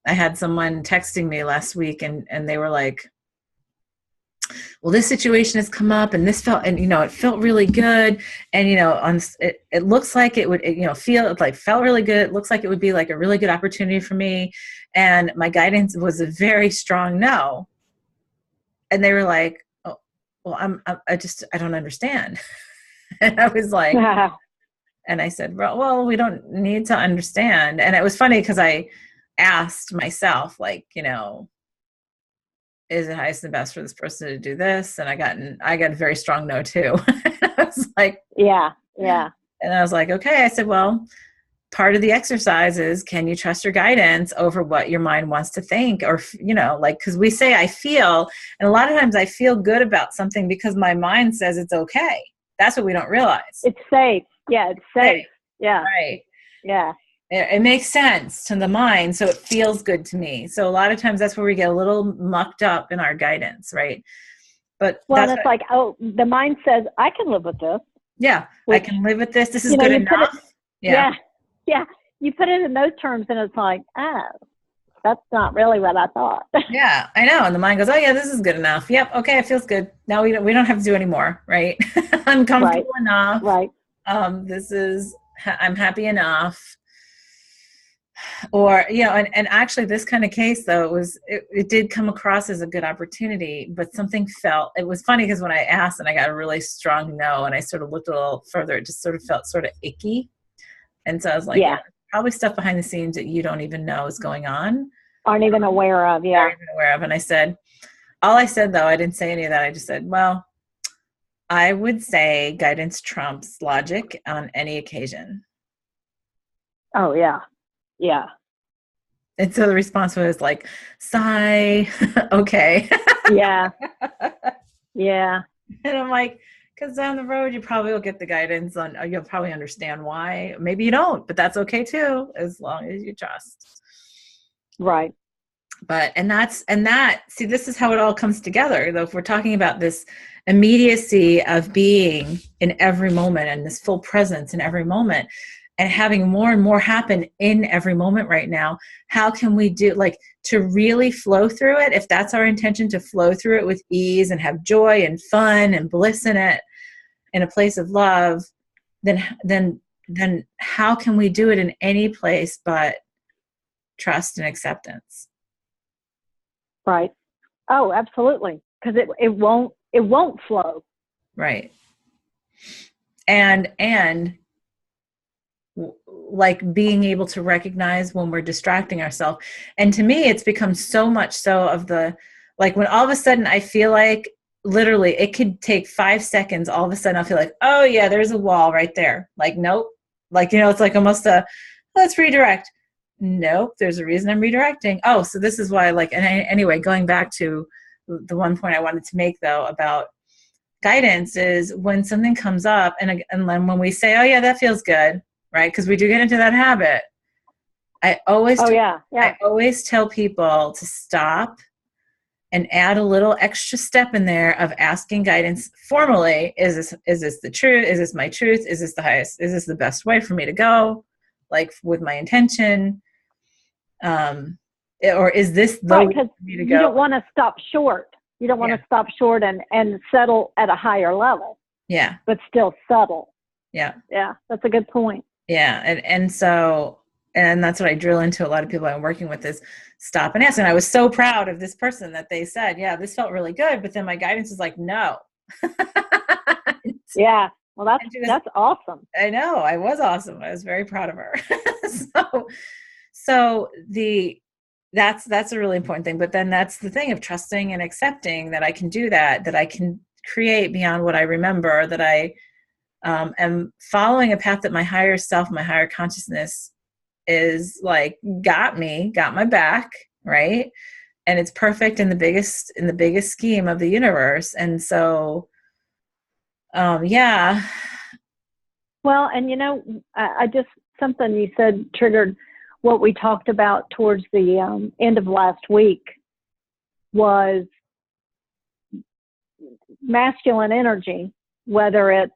Speaker 1: I had someone texting me last week and they were like, well, this situation has come up and this felt, and it felt really good. And, it looks like it would, felt really good. It looks like it would be like a really good opportunity for me. And my guidance was a very strong no. And they were like, oh, well, I don't understand. And I was like, and I said, well, we don't need to understand. And it was funny because I asked myself, like, is it highest and best for this person to do this? And I got a very strong no too. I was like,
Speaker 2: yeah.
Speaker 1: And I was like, okay. I said, well, part of the exercise is, can you trust your guidance over what your mind wants to think? Or, because we say, I feel, and a lot of times I feel good about something because my mind says it's okay. That's what we don't realize.
Speaker 2: It's safe. Yeah. It's safe. Yeah.
Speaker 1: Right.
Speaker 2: Yeah.
Speaker 1: It makes sense to the mind, so it feels good to me. So a lot of times that's where we get a little mucked up in our guidance, right? But
Speaker 2: it's like, oh, the mind says, I can live with this.
Speaker 1: Yeah, I can live with this. This is good enough.
Speaker 2: Yeah. You put it in those terms, and it's like, that's not really what I thought.
Speaker 1: Yeah, I know. And the mind goes, oh yeah, this is good enough. Yep, okay, it feels good. Now we don't have to do any more, right? I'm comfortable enough.
Speaker 2: Right.
Speaker 1: I'm happy enough. Or, and actually this kind of case though, it did come across as a good opportunity, but something it was funny because when I asked and I got a really strong no, and I sort of looked a little further, it just sort of felt sort of icky. And so I was like, probably stuff behind the scenes that you don't even know is going on.
Speaker 2: Aren't even aware of. Yeah.
Speaker 1: Aren't even aware of. And I said, all I said though, I didn't say any of that. I just said, well, I would say guidance trumps logic on any occasion.
Speaker 2: Oh yeah. Yeah.
Speaker 1: And so the response was like, sigh, okay.
Speaker 2: Yeah. Yeah.
Speaker 1: And I'm like, because down the road, you probably will get the guidance on, you'll probably understand why. Maybe you don't, but that's okay too, as long as you trust.
Speaker 2: Right.
Speaker 1: See, this is how it all comes together, though. If we're talking about this immediacy of being in every moment and this full presence in every moment and having more and more happen in every moment right now, how can we do, like, to really flow through it? If that's our intention, to flow through it with ease and have joy and fun and bliss in it, in a place of love, then how can we do it in any place but trust and acceptance?
Speaker 2: Right. Oh, absolutely. Because it won't flow.
Speaker 1: Right. And like being able to recognize when we're distracting ourselves. And to me, it's become so much so of the, like, when all of a sudden I feel like literally it could take 5 seconds, all of a sudden I'll feel like, oh yeah, there's a wall right there. Like, nope. Like, it's like almost let's redirect. Nope, there's a reason I'm redirecting. Oh, so this is why, like, and anyway, going back to the one point I wanted to make though about guidance is when something comes up and then when we say, oh yeah, that feels good, right? Because we do get into that habit. I always tell people to stop and add a little extra step in there of asking guidance formally. Is this the truth? Is this my truth? Is this the highest? Is this the best way for me to go? Like, with my intention? Or is this the way for me to go?
Speaker 2: You don't want to stop short. You don't want to stop short and settle at a higher level.
Speaker 1: Yeah.
Speaker 2: But still subtle.
Speaker 1: Yeah.
Speaker 2: Yeah. That's a good point.
Speaker 1: Yeah. And that's what I drill into a lot of people I'm working with is stop and ask. And I was so proud of this person that they said, yeah, this felt really good. But then my guidance was like, no.
Speaker 2: Yeah. Well, that's awesome.
Speaker 1: I know. I was awesome. I was very proud of her. So that's a really important thing. But then that's the thing of trusting and accepting that I can do that I can create beyond what I remember, that I am following a path that my higher self, my higher consciousness is like, got my back, right? And it's perfect in the biggest scheme of the universe. And so, yeah.
Speaker 2: Well, and I just, something you said triggered what we talked about towards the end of last week, was masculine energy, whether it's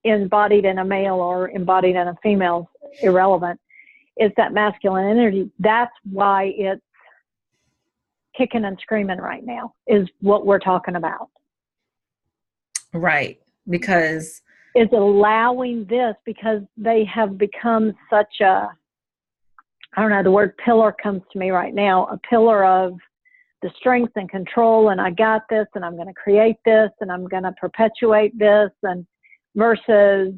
Speaker 2: embodied in a male or embodied in a female, irrelevant, is that masculine energy. That's why it's kicking and screaming right now, is what we're talking about.
Speaker 1: Right. Because
Speaker 2: is allowing this, because they have become such a, I don't know, the word pillar comes to me right now, a pillar of the strength and control, and I got this, and I'm going to create this, and I'm going to perpetuate this, and versus,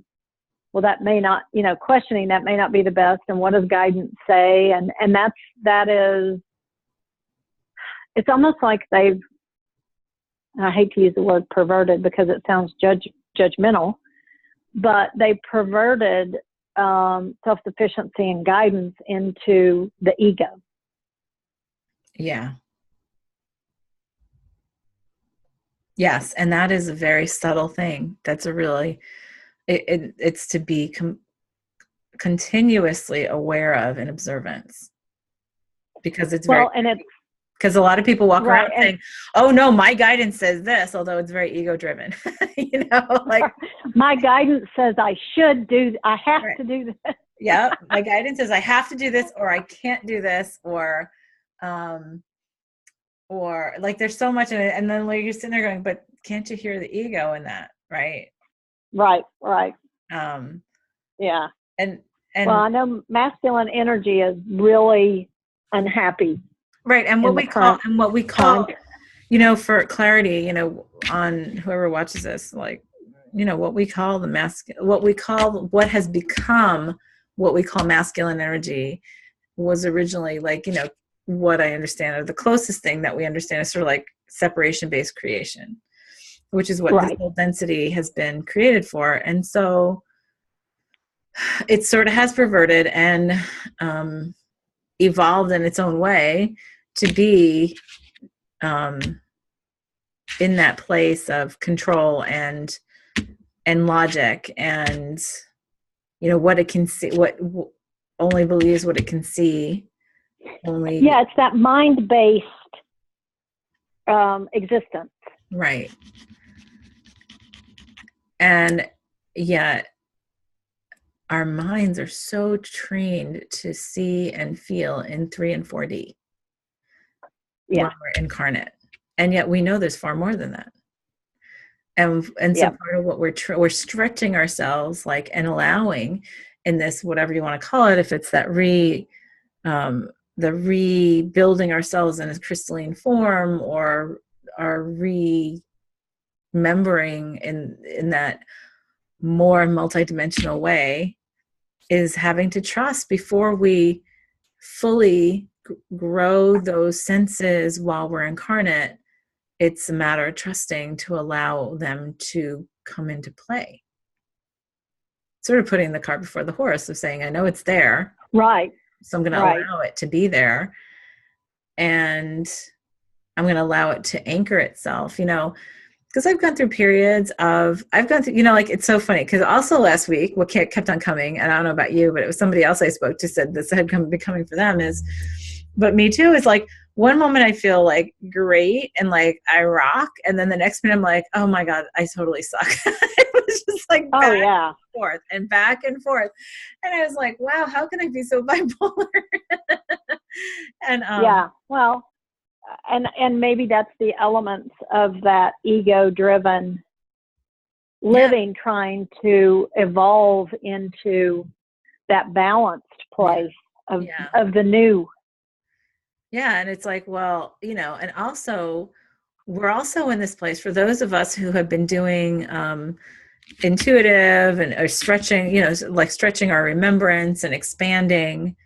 Speaker 2: well, that may not, questioning that may not be the best, and what does guidance say? And that is, it's almost like they've, I hate to use the word perverted because it sounds judgmental, but they perverted self-sufficiency and guidance into the ego.
Speaker 1: Yeah. Yes. And that is a very subtle thing. That's a really, it's to be continuously aware of and observance, because it's because a lot of people walk around saying, oh no, my guidance says this, although it's very ego driven, like
Speaker 2: my guidance says I have to do this.
Speaker 1: Yeah. My guidance says I have to do this, or I can't do this, or like there's so much in it. And then like you're sitting there going, but can't you hear the ego in that? Right.
Speaker 2: Right. Yeah.
Speaker 1: And
Speaker 2: well, I know masculine energy is really unhappy.
Speaker 1: Right. And what we call, for clarity, on whoever watches this, like, what we call what has become what we call masculine energy was originally like, what I understand, or the closest thing that we understand is sort of like separation-based creation, which is what this whole density has been created for. And so it sort of has perverted and evolved in its own way to be in that place of control and logic, and what it can see, what only believes what it can see, only,
Speaker 2: Yeah, it's that mind-based existence.
Speaker 1: right. And yet our minds are so trained to see and feel in 3 and 4D when
Speaker 2: Yeah,
Speaker 1: we're incarnate. And yet we know there's far more than that. And so
Speaker 2: yeah,
Speaker 1: part of what we're stretching ourselves, like, and allowing in this, whatever you want to call it, if it's that the rebuilding ourselves in a crystalline form, or our remembering in that more multidimensional way, is having to trust before we fully grow those senses while we're incarnate. It's a matter of trusting to allow them to come into play. Sort of putting the cart before the horse, of saying, I know it's there,
Speaker 2: right,
Speaker 1: so I'm going to
Speaker 2: right.
Speaker 1: allow it to be there, and I'm going to allow it to anchor itself, because I've gone through periods of, like, it's so funny, because also last week, what kept on coming, and I don't know about you, but it was somebody else I spoke to said this had been coming for them, but me too, is like, one moment I feel like great and like I rock, and then the next minute I'm like, oh my God, I totally suck. It was just like
Speaker 2: Oh
Speaker 1: back
Speaker 2: yeah,
Speaker 1: and forth and back and forth. And I was like, wow, how can I be so bipolar? And
Speaker 2: yeah. Well, and maybe that's the elements of that ego-driven
Speaker 1: yeah,
Speaker 2: living, trying to evolve into that balanced
Speaker 1: yeah,
Speaker 2: place of
Speaker 1: yeah.
Speaker 2: of the new.
Speaker 1: Yeah, and it's like, well, and also we're also in this place, for those of us who have been doing intuitive and or stretching, like stretching our remembrance and expanding.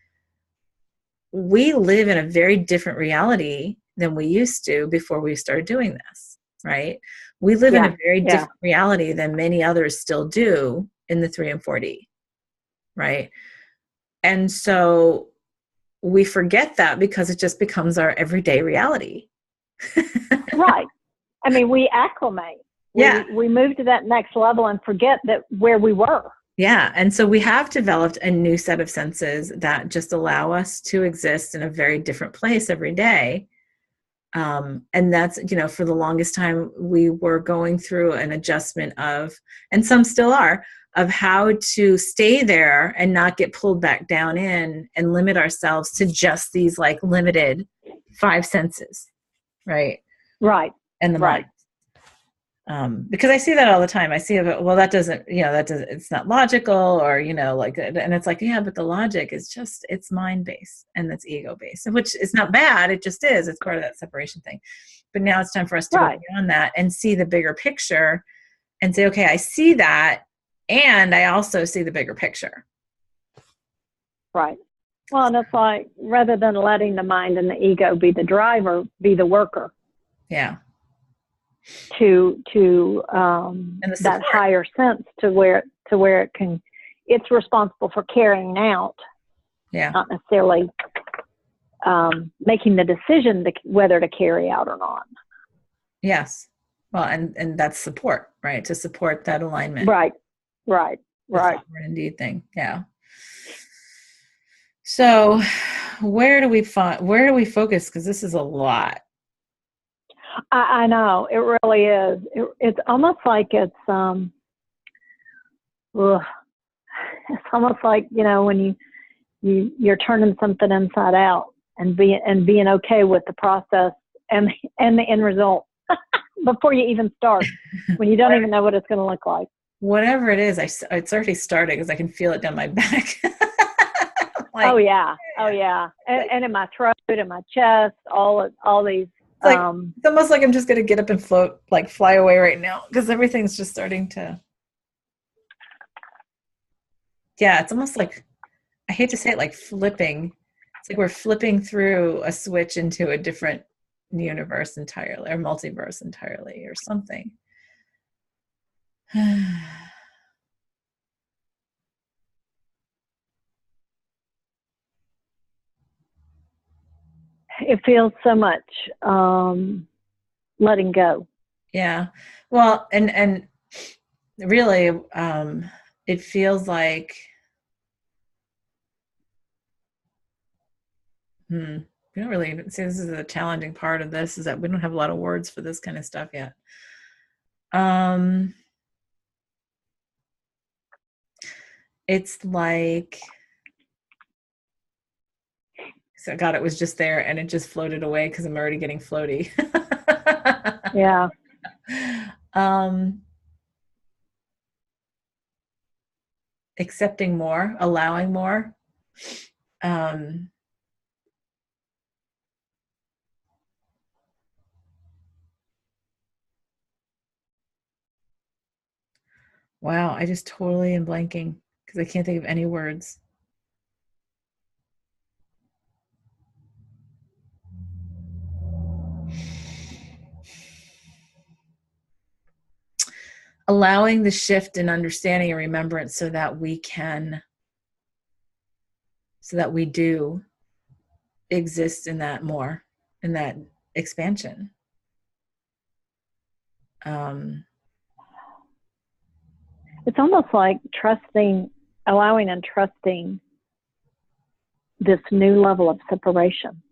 Speaker 1: We live in a very different reality than we used to before we started doing this, right? We live in
Speaker 2: Yeah,
Speaker 1: a very
Speaker 2: yeah,
Speaker 1: different reality than many others still do in the 3 and 4D, right? And so we forget that because it just becomes our everyday reality.
Speaker 2: right. I mean, we acclimate.
Speaker 1: Yeah.
Speaker 2: We move to that next level and forget that where we were.
Speaker 1: Yeah. And so we have developed a new set of senses that just allow us to exist in a very different place every day. And that's, for the longest time, we were going through an adjustment of, and some still are, of how to stay there and not get pulled back down in and limit ourselves to just these like limited 5 senses, right?
Speaker 2: Right,
Speaker 1: And the mind.
Speaker 2: right,
Speaker 1: Because I see that all the time. I see it, well, that doesn't, it's not logical, or, like, and it's like, yeah, but the logic is just, it's mind based and it's ego based, which is not bad. It just is. It's part of that separation thing. But now it's time for us to go
Speaker 2: right,
Speaker 1: beyond that and see the bigger picture and say, okay, I see that. And I also see the bigger picture.
Speaker 2: right. Well, and it's like, rather than letting the mind and the ego be the driver, be the worker
Speaker 1: Yeah.
Speaker 2: to
Speaker 1: And the
Speaker 2: that
Speaker 1: support.
Speaker 2: higher sense, to where it can, it's responsible for carrying out,
Speaker 1: Yeah.
Speaker 2: not necessarily making the decision whether to carry out or not.
Speaker 1: Yes. Well, and that's support, right? To support that alignment.
Speaker 2: Right, right,
Speaker 1: The
Speaker 2: right.
Speaker 1: sovereign indeed thing. Yeah. So where do we focus? Because this is a lot.
Speaker 2: I know, it really is. It's almost like ugh, it's almost like, when you're turning something inside out and being okay with the process and the end result before you even start, when you don't even know what it's going to look like.
Speaker 1: Whatever it is, it's already started because I can feel it down my back.
Speaker 2: Oh
Speaker 1: Like,
Speaker 2: yeah, oh yeah, and in my throat, in my chest, all these.
Speaker 1: it's like, it's almost like I'm just going to get up and float, like fly away right now, because everything's just starting to. Yeah, it's almost like, I hate to say it, like flipping. It's like we're flipping through a switch into a different universe entirely, or multiverse entirely, or something.
Speaker 2: It feels so much letting go.
Speaker 1: Yeah. Well, and really, it feels like Hmm. We don't really see, this is a challenging part of this, is that we don't have a lot of words for this kind of stuff yet. It's like, so God, it was just there and it just floated away because I'm already getting floaty.
Speaker 2: Yeah.
Speaker 1: Accepting more, allowing more. Um, wow, I just totally am blanking because I can't think of any words. Allowing the shift in understanding and remembrance so that we do exist in that more, in that expansion.
Speaker 2: It's almost like allowing and trusting this new level of separation.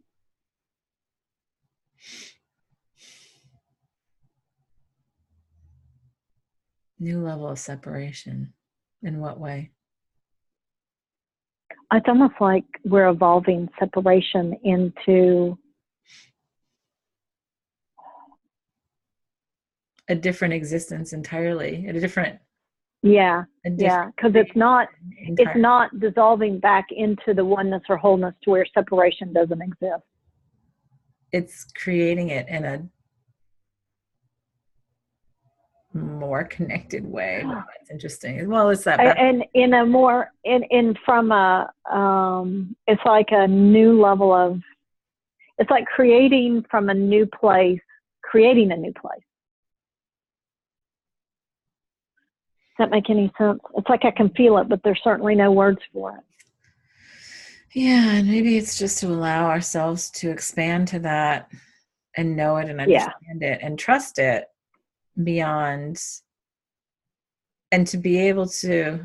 Speaker 1: New level of separation. In what way?
Speaker 2: It's almost like we're evolving separation into
Speaker 1: A different existence entirely.
Speaker 2: yeah, because it's not dissolving back into the oneness or wholeness to where separation doesn't exist.
Speaker 1: It's creating it in a more connected way. Wow, that's interesting. Well, it's that,
Speaker 2: and in a more from a it's like a new level of, it's like creating a new place. Does that make any sense? It's like I can feel it, but there's certainly no words for it.
Speaker 1: Yeah, and maybe it's just to allow ourselves to expand to that and know it and understand it and trust it beyond, and to be able to,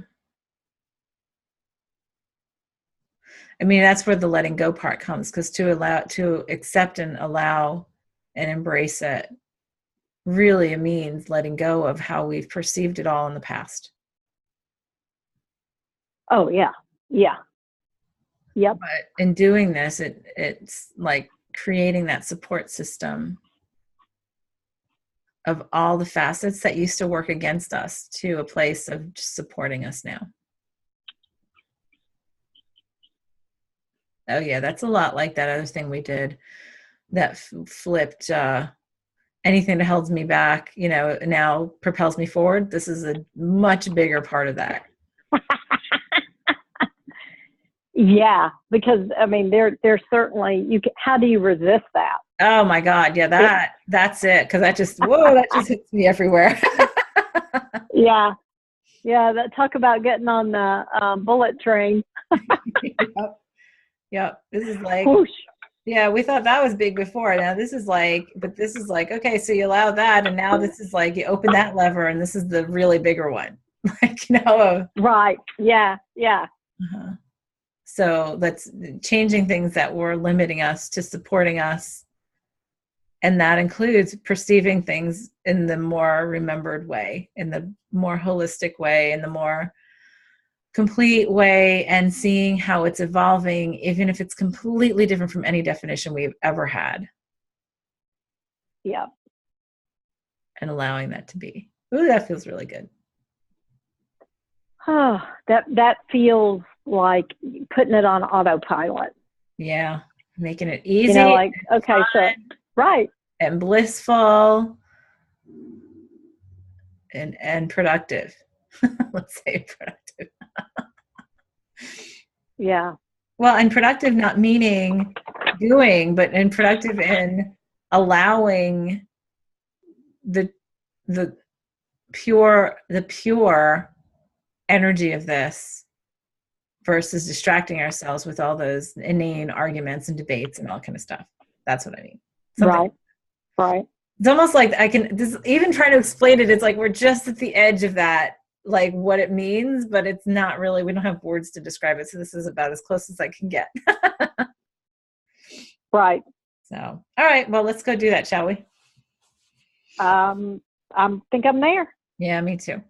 Speaker 1: I mean, that's where the letting go part comes, because to accept and allow and embrace it really means letting go of how we've perceived it all in the past.
Speaker 2: Oh, yeah. Yeah. Yep.
Speaker 1: But in doing this, it's like creating that support system of all the facets that used to work against us to a place of just supporting us now. Oh yeah, that's a lot like that other thing we did that flipped anything that holds me back, now propels me forward. This is a much bigger part of that.
Speaker 2: Yeah, because I mean, there's certainly how do you resist that?
Speaker 1: Oh my God, yeah, that's it. Because that just hits me everywhere.
Speaker 2: Yeah, that talk about getting on the bullet train.
Speaker 1: Yep. This is like,
Speaker 2: whoosh.
Speaker 1: Yeah, we thought that was big before. Now this is like, okay, so you allow that, and now this is like you open that lever, and this is the really bigger one.
Speaker 2: Right. Yeah.
Speaker 1: Uh-huh. So that's changing things that were limiting us to supporting us. And that includes perceiving things in the more remembered way, in the more holistic way, in the more complete way, and seeing how it's evolving, even if it's completely different from any definition we've ever had.
Speaker 2: Yeah.
Speaker 1: And allowing that to be. Ooh, that feels really good.
Speaker 2: Oh, that feels like putting it on autopilot.
Speaker 1: Yeah. Making it easy.
Speaker 2: Like, okay, so, right.
Speaker 1: And blissful and productive. Let's say productive.
Speaker 2: Yeah.
Speaker 1: Well, and productive not meaning doing, but and productive in allowing the pure energy of this versus distracting ourselves with all those inane arguments and debates and all kind of stuff. That's what I mean.
Speaker 2: Right.
Speaker 1: It's almost like even trying to explain it, it's like we're just at the edge of that, like what it means, but it's not really, we don't have words to describe it. So this is about as close as I can get.
Speaker 2: Right.
Speaker 1: So, all right, well, let's go do that, shall we?
Speaker 2: Um, I think I'm there.
Speaker 1: Yeah, me too.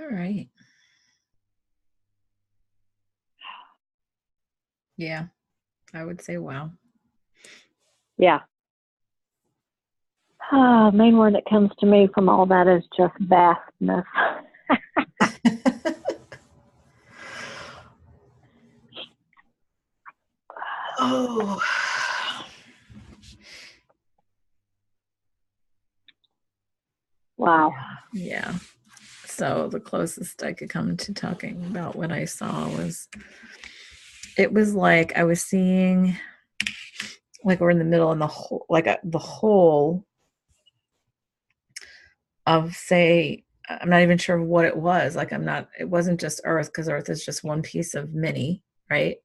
Speaker 1: All right. Yeah, I would say wow.
Speaker 2: Yeah. Main word that comes to me from all that is just vastness.
Speaker 1: Oh.
Speaker 2: Wow.
Speaker 1: Yeah. So the closest I could come to talking about what I saw was, it was like I was seeing, like we're in the middle in the whole, like the whole of, say, I'm not even sure what it was. Like it wasn't just Earth, because Earth is just one piece of many, right?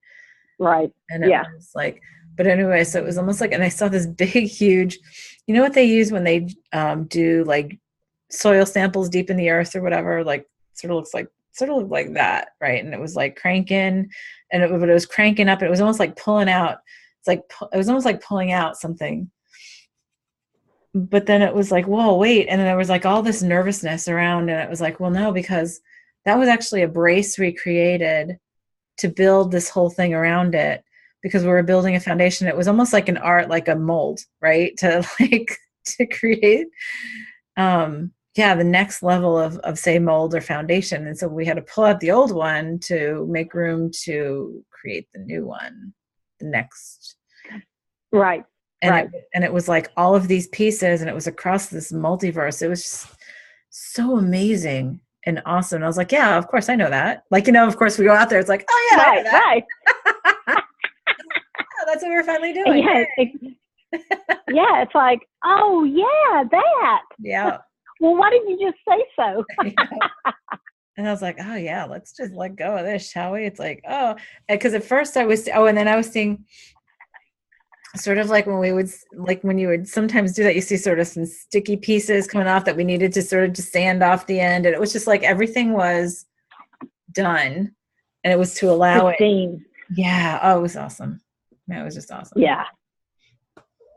Speaker 2: Right.
Speaker 1: And it
Speaker 2: Yeah.
Speaker 1: was like, but anyway, so it was almost like, and I saw this big, huge, you know what they use when they do like soil samples deep in the earth or whatever, like sort of looked like that, right? And it was like cranking, and but it was cranking up, and it was almost like pulling out. It's like it was almost like pulling out something. But then it was like, whoa, wait, and then there was like all this nervousness around, and it was like, well, no, because that was actually a brace we created to build this whole thing around it, because we were building a foundation. It was almost like an art, like a mold, right? To like to create yeah, the next level of say mold or foundation. And so we had to pull out the old one to make room to create the new one, the next.
Speaker 2: Right.
Speaker 1: And
Speaker 2: Right.
Speaker 1: it was like all of these pieces, and it was across this multiverse. It was just so amazing and awesome. And I was like, yeah, of course I know that. Like, of course we go out there, it's like, oh yeah, I know
Speaker 2: Right.
Speaker 1: that.
Speaker 2: Right.
Speaker 1: Oh, that's what we're finally doing.
Speaker 2: Yeah. Yeah. It's like, oh yeah, that.
Speaker 1: Yeah.
Speaker 2: Well, why didn't you just say so?
Speaker 1: Yeah. And I was like, oh yeah, let's just let go of this, shall we? It's like, oh, because at first I was, and then I was seeing sort of like when you would sometimes do that, you see sort of some sticky pieces coming off that we needed to sort of just sand off the end. And it was just like everything was done, and it was to allow it.
Speaker 2: Pristine.
Speaker 1: Yeah. Oh, it was awesome. Yeah, it was just awesome.
Speaker 2: Yeah.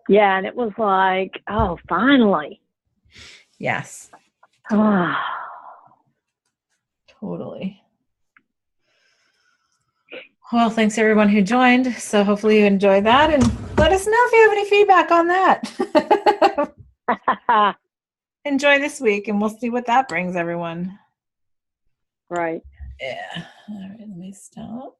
Speaker 2: Yeah. And it was like, oh, finally.
Speaker 1: Yes.
Speaker 2: Ah.
Speaker 1: Totally. Well, thanks everyone who joined. So hopefully you enjoyed that, and let us know if you have any feedback on that. Enjoy this week, and we'll see what that brings everyone.
Speaker 2: Right.
Speaker 1: Yeah. All right, let me stop.